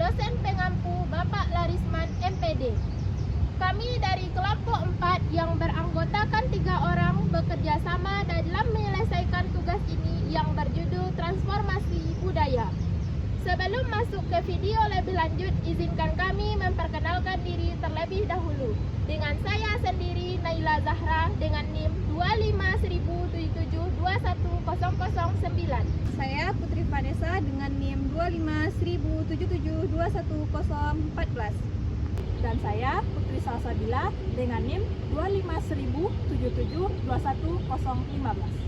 dosen pengampu Bapak Larisman MPD. Kami dari kelompok 4 yang beranggotakan 3 orang bekerja sama dalam menyelesaikan tugas ini yang berjudul Transformasi Budaya. Sebelum masuk ke video lebih lanjut, izinkan kami memperkenalkan diri terlebih dahulu. Dengan saya sendiri, Naila Zahra, dengan NIM 25077210009. Saya Putri Vanessa dengan NIM 25077210014. Dan saya Putri Salsabila dengan NIM 25077210015.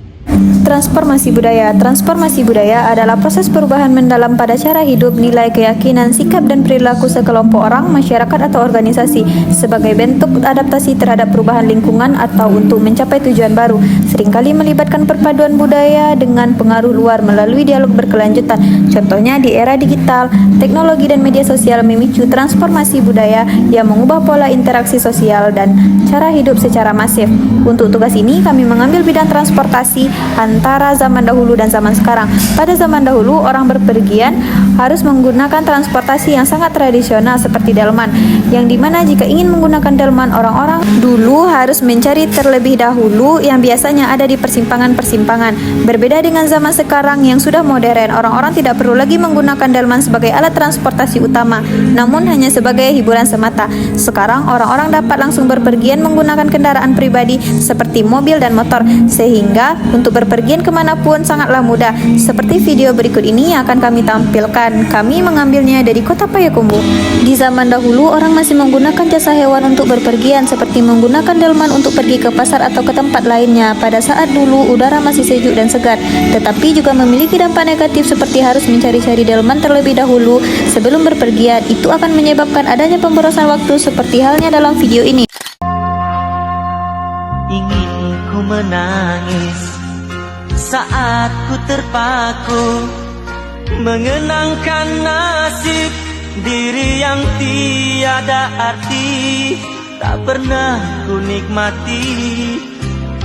Transformasi budaya. Transformasi budaya adalah proses perubahan mendalam pada cara hidup, nilai, keyakinan, sikap, dan perilaku sekelompok orang, masyarakat, atau organisasi sebagai bentuk adaptasi terhadap perubahan lingkungan atau untuk mencapai tujuan baru. Seringkali melibatkan perpaduan budaya dengan pengaruh luar melalui dialog berkelanjutan. Contohnya di era digital, teknologi dan media sosial memicu transformasi budaya yang mengubah pola interaksi sosial dan cara hidup secara masif. Untuk tugas ini, kami mengambil bidang transportasi antara zaman dahulu dan zaman sekarang. Pada zaman dahulu, orang berpergian harus menggunakan transportasi yang sangat tradisional seperti delman, yang dimana jika ingin menggunakan delman, orang-orang dulu harus mencari terlebih dahulu yang biasanya ada di persimpangan-persimpangan. Berbeda dengan zaman sekarang yang sudah modern, orang-orang tidak perlu lagi menggunakan delman sebagai alat transportasi utama, namun hanya sebagai hiburan semata. Sekarang orang-orang dapat langsung berpergian menggunakan kendaraan pribadi seperti mobil dan motor, sehingga untuk berpergian kemanapun sangatlah mudah. Seperti video berikut ini yang akan kami tampilkan. Kami mengambilnya dari kota Payakumbuh. Di zaman dahulu, orang masih menggunakan jasa hewan untuk berpergian, seperti menggunakan delman untuk pergi ke pasar atau ke tempat lainnya. Pada saat dulu, udara masih sejuk dan segar, tetapi juga memiliki dampak negatif seperti harus mencari-cari delman terlebih dahulu sebelum berpergian. Itu akan menyebabkan adanya pemborosan waktu seperti halnya dalam video ini. Ingin ku menangis saat ku terpaku mengenangkan nasib diri yang tiada arti. Tak pernah ku nikmati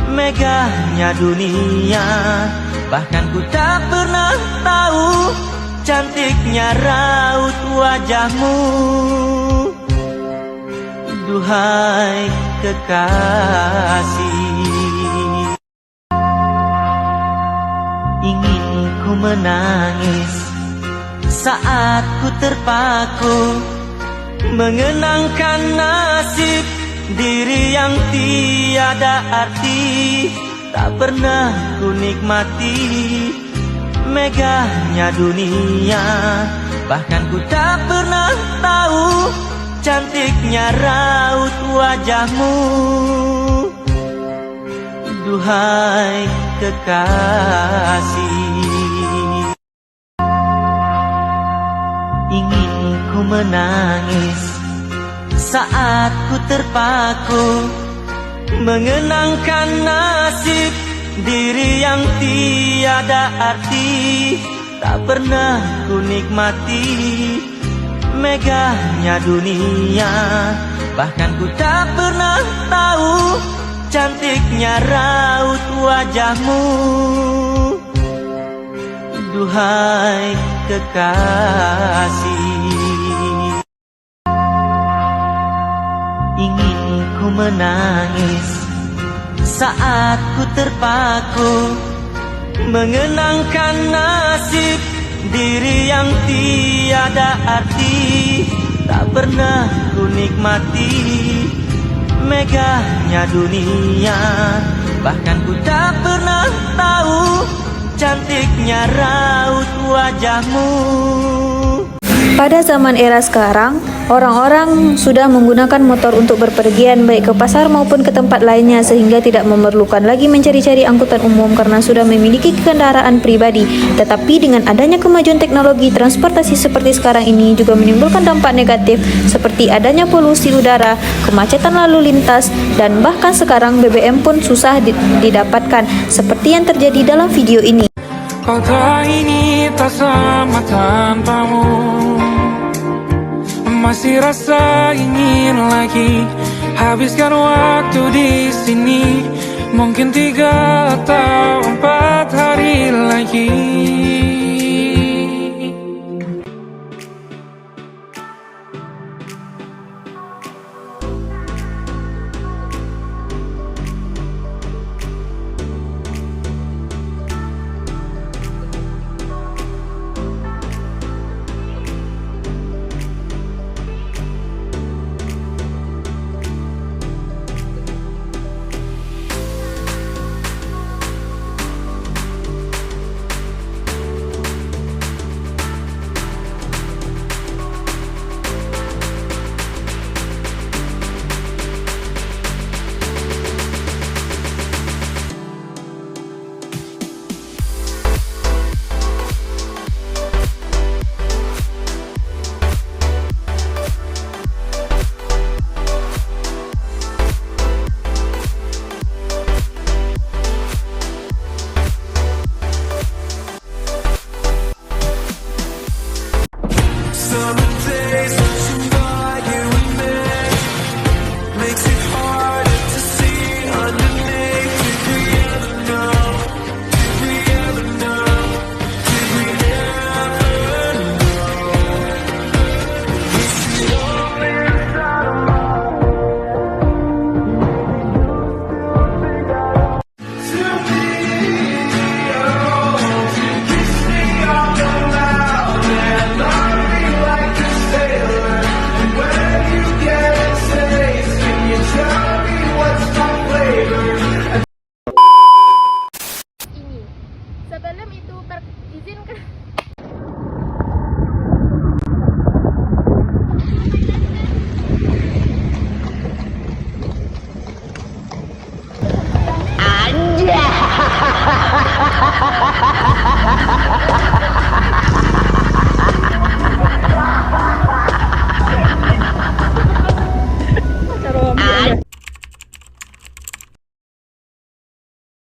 megahnya dunia, bahkan ku tak pernah tahu cantiknya raut wajahmu. Duhai kekasih, ingin ku menangis saat ku terpaku mengenangkan nasib diri yang tiada arti. Tak pernah ku nikmati megahnya dunia, bahkan ku tak pernah tahu cantiknya raut wajahmu. Duhai kekasih, ingin ku menangis saat ku terpaku mengenangkan nasib diri yang tiada arti. Tak pernah ku nikmati megahnya dunia, bahkan ku tak pernah tahu cantiknya raut wajahmu. Duhai kekasih, ingin ku menangis saat ku terpaku mengenangkan nasib diri yang tiada arti. Tak pernah ku nikmati megahnya dunia, bahkan ku tak pernah tahu cantiknya raut wajahmu. Pada zaman era sekarang, orang-orang sudah menggunakan motor untuk berpergian baik ke pasar maupun ke tempat lainnya, sehingga tidak memerlukan lagi mencari-cari angkutan umum karena sudah memiliki kendaraan pribadi. Tetapi dengan adanya kemajuan teknologi transportasi seperti sekarang ini juga menimbulkan dampak negatif seperti adanya polusi udara, kemacetan lalu lintas, dan bahkan sekarang BBM pun susah didapatkan seperti yang terjadi dalam video ini. Kota ini tak sama tanpamu, masih rasa ingin lagi habiskan waktu di sini. Mungkin 3 atau 4 hari lagi.